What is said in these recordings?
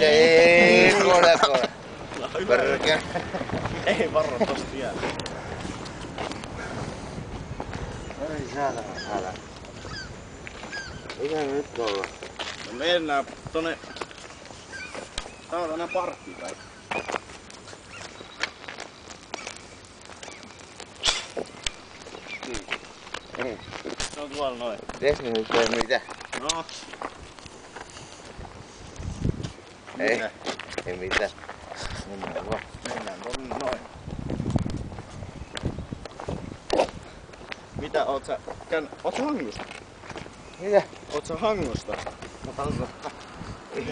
Ei, kone. Perkele. Ei varro tosta vielä. Ei saatana. Mitä nyt ollaan? No mennään tonne... Tää on tänään parkkiin päin. Se on tuolla noin. Tiedätkö nyt mitä? No. Ei mitään. Mennään vaan. Mennään tonne noin. Mitä oot sä hangosta? Mitä? Oot sä hangosta? Hangosta.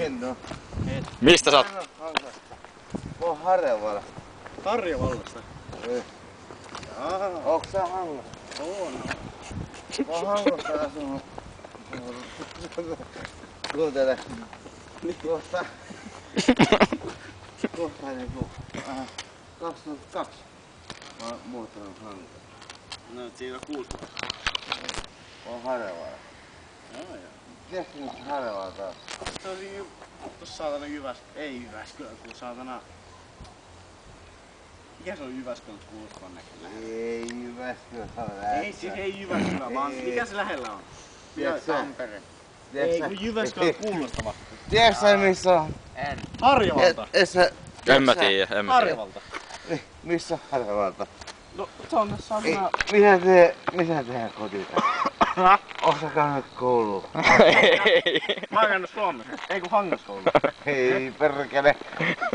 En oo. Mistä sä oot? Hangosta. Mä oon Harjavalla. Harjavallasta? Ei. Jaa. Ootko sä Hangosta? On. Mä oon Hangosta asunut. Kuuntele. Kohta niinku 2002. Mä oon muuttanut Hangosta. No siinä on 6 vuotta. Oon Harjavalla. Joo. Tiedätkö nyt Harjavalla taas? Se on siinä tossa saatana ei Jyväskylä, kun saatana... Mikä se on Jyväskylän kuulostaan näköllä? Ei Jyväskylä Ei siis ei Jyväskylä, vaan mikä se lähellä on? Tiedätkö? Tampere. Ei kun Jyväskylän kuulostava. Tiedätkö missä on? En. Harjavalta. En mä tiedä. Harjavalta. Missä Harjavalta? No se on tässä saatana... Mitä tehdään kotita? Ootko sä käynyt kouluun? Mä oon käynyt Suomessa. Ei kun Hangossa kouluun. Ei perkele.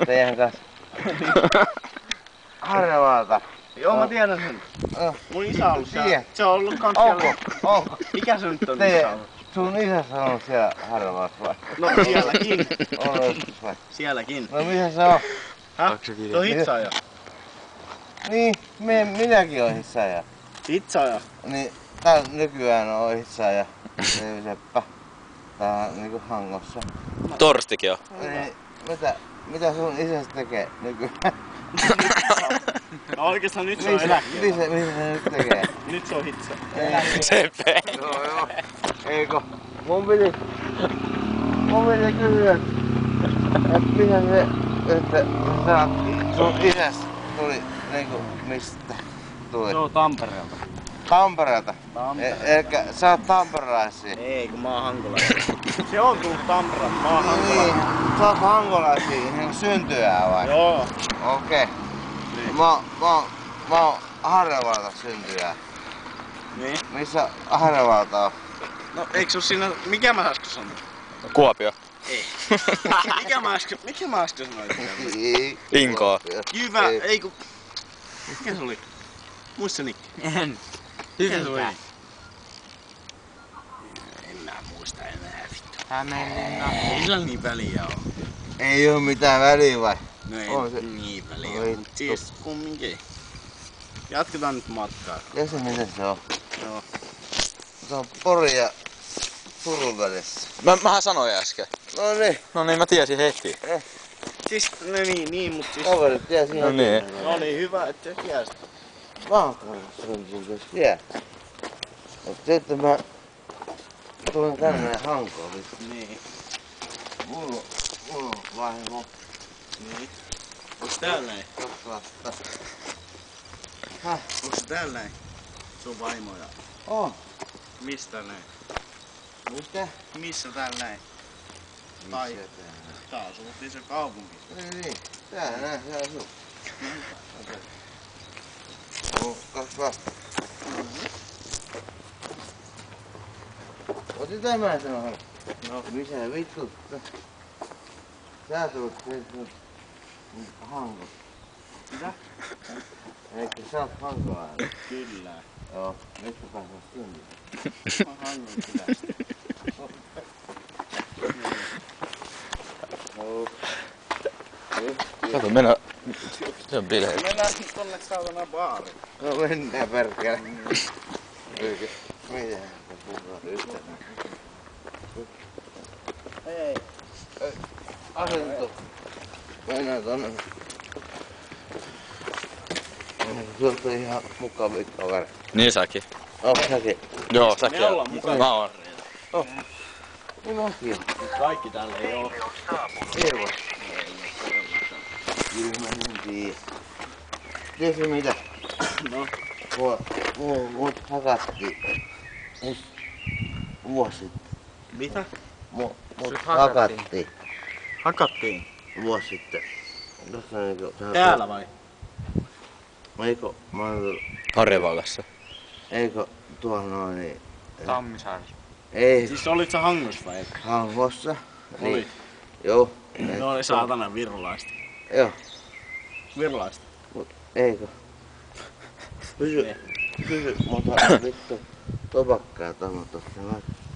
Teidän kanssa. Harjavalta. Joo mä tiedän sen. Mun isä on ollut siellä. Se on ollut kans siellä. Onko? Mikä se nyt on isä ollut? Sun isä on ollut siellä Harjavallassa vai? No sielläkin. On joskus vai? Sielläkin. No missä se on? Häh? Se on hitsaaja. Niin, minäkin oon hitsaaja. Hitsaaja? Niin, tää nykyään on hitsaaja. Seppä. Tää on niinku Hangossa. Torstikin on. Niin, mitä sun isäsi tekee nykyään? No oikeastaan nyt se on eläkkeellä. Missä se nyt tekee? Nyt se on hitsa. Sepe. Joo. Eikö? Mun piti kysyä, että mitä se, että sä sun isäs tuli niinku mistä tuli? Se on Tampereelta. Tampereelta? Tampereelta. Elikkä sä oot tamperelaisia? Ei kun mä oon hankolaisia. Se on tullut Tampereelta, mä oon hankolaisia. Niin, sä oot hankolaisia niinku syntyjää vai? Joo. Okei. Niin. Mä oon Harjavalta syntyjää. Niin. Missä Harjavalta on? No eikö se oo siinä, mikä mä äsken sanoin? Kuopio. Ei. Mikä mä äsken sanoin? Ei. Inkoa. Ei kun... Mikä se oli? Muista Nikki? En. Mikä se oli? En mä muista enää vittu. Hämeenlinna. Ei sillä niin väliä oo. Ei oo mitään väliä vai? No ei On se. niin väliä, Oi, mut siis kumminkin. Jatketaan nyt matkaa. Tiedätkö mitä se on? Joo. Se on Pori ja Turun välissä. Mähän sanoin äsken. No niin. No niin, mä tiesin heti. Siis, no niin, mut siis... Kaverit tiesi No niin. No niin, hyvä, että sä tiesit. Mä oon kaverit siellä. Mut sitten mä tulin tänne Hankoon. Niin. Mulla on vahinko. Niin. Onks täällä näin? 2000. Onks täällä näin? Sun vaimoja. On. Mistä näin? Mitä? Missä täällä näin? Tai tää asuttiin se kaupunki. Niin. Tää näin se asuu. On 2000. Otetaan mä sanoa. No. Missä vittu? Sä tulet Hankosta. Mitä? Eikö sä oot hankalainen? Kyllä. Joo, mistä pääsee syntyä? Mä oon Hangon kylästä. Kato, mennään. Se on bileet. Mennään nyt tonne saatana baariin. No mennään perkele. Mitä? Puhutaan yhtenä. Ei. Asentu. Mennään tonne. Sulla on ihan mukavia kavereita. Niin säkin. Onko säkin? Joo, säkin. Me ollaan mukavia. Mä oon. Minäkin. Kaikki täällä ei oo. Ei voi. Kyllä mä en tiedä. Tiedätkö mitä? No. Mut hakattiin. Vuosi sitten. Mitä? Mut Sut hakattiin. Hakattiin. Vuosi sitten. Tuossa niinku... Täällä vai? Eikö? Mä oon... Harjavallassa. Eikö tuolla noin niin... Tammisaaressa. Ei. Siis olit sä Hangossa vai? Hangossa. Olit. Joo. Ne oli saatana virolaista. Joo. Virolaista. Mut eikö? Kysy mutta vittu tupakkaa tuolla tossa.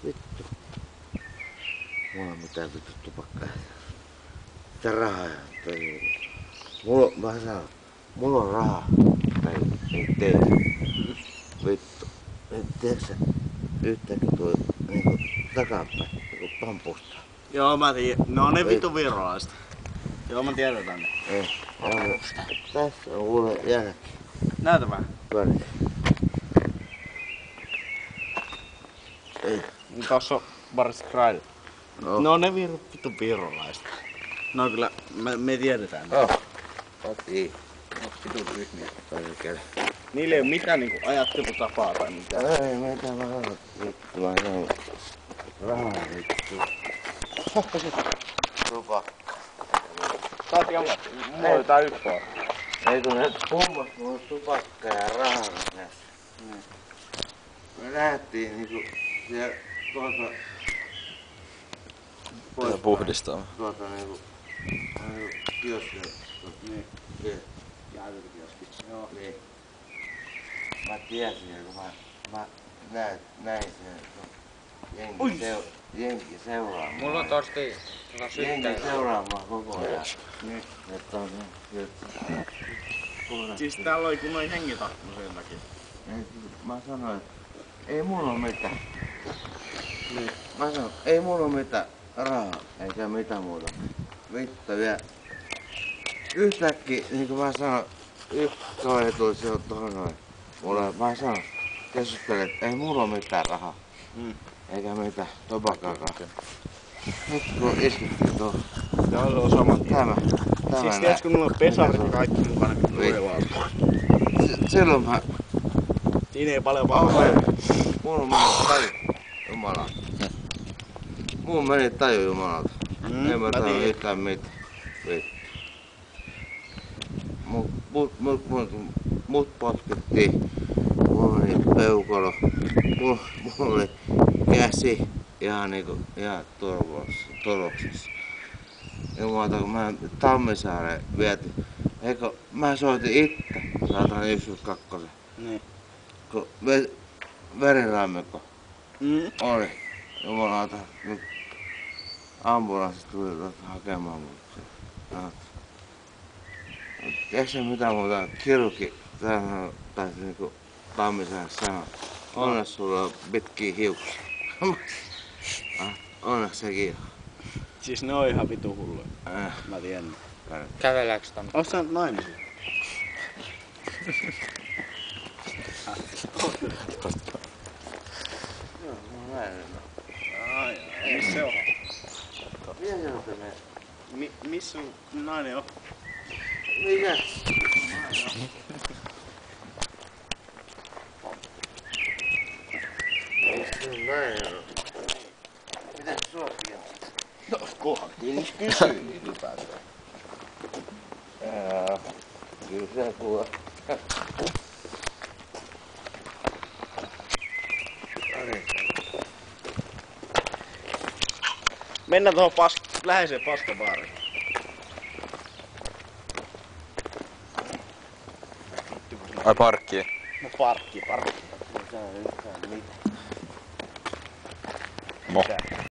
Vittu. Mulla on mitään vittu tupakkaa. Mitä rahaa tai... Mä sanon. Mulla on rahaa. Tai ei tee. Vittu. Tiedätkö sä? Yhtäkkiä tuo niinku takapäin. Niinku pampusta. Joo mä tiedän. Ne on ne vittu virolaista. Joo mä tiedän tänne. Ei. Tässä on mulle jälki. Näytä vähän. Välissä. Ei. Tossa on Boris Krail. No. Ne on ne vittu virolaista. No kyllä, me tiedetään. Oh. Oti. Vittu ryhmiä. Perkele. Niillä ei oo mitään niinku ajattelutapaa tai mitään. Ei mitä mä sanon. Vittu mä sanon. Rahaa vittu. Tupakka. Saat jamat. Mulla oli tää yksi vaan. Eikö ne pummas mulla tupakkaa ja rahaa näissä? Me lähettiin niinku siellä tuolta... Ja puhdistaa. Tuolta niinku kioskilla. Niin. Niin. Jäätelökioskissa. Joo. Niin. Mä tiesin, kun mä näin sen. Jenki seuraamaan. Mulla on tosta Jenki seuraamaan koko ajan. Niin. Että on Siis täällä oli kun noin hengitahmo sen takia. Mä sanoin, että ei mulla oo mitään. Niin. Mä sanoin, ei mulla oo mitään rahaa, eikä mitään muuta. Vittu vielä. Yhtäkkiä, niin kuin mä sanoin, yksi kaveri tuli sieltä tohon noin. Mulle, mä sanoin, keskustelin, että ei mulla oo mitään rahaa. Eikä mitään topakkaakaan. Nyt kun iskettiin tuohon. Joo, se on sama. Tämä Siis tiedätkö, mulla on pesarit ja kaikki mukana, kun Vittu. tulee Silloin mä... Siinä ei paljon pahoja. Mulla meni taju Jumalalta. Mulla meni taju Jumalalta. En mä sano yhtään mitään. Vittu. Mut potkittiin. Mulla oli peukalo. Mulla oli käsi ihan niinku toroksissa. Jumalata kun mä Tammisaareen vietin. Eikö mä soitin itse, saatan 112. Niin. Kun verilammikko oli. Jumalauta, nyt ambulanssi tuli tuolta hakemaan mut. Tiedätkö sä mitä muuta kirurgi sanoi, tai niinku Tammisaaressa sanoi? Onneksi sulla on pitkiä hiuksia. Onneksi sekin on. Siis ne on ihan vitu hulluja. Mä tiedän. Kävellääks tänne? Oot sä nainen? Joo, mä näin. Ai, missä se on? Mikä se on tänne? Missä sun nainen on? Mikä? Missä sun nainen on? Mitä suosia? No, kohan kyllä kysyy ylipäätään. Kyllä se kuva. Mennään tuohon läheiseen paskabaariin. Ai parkkiin. No parkki. Ei saa yhtään mitään. Mo.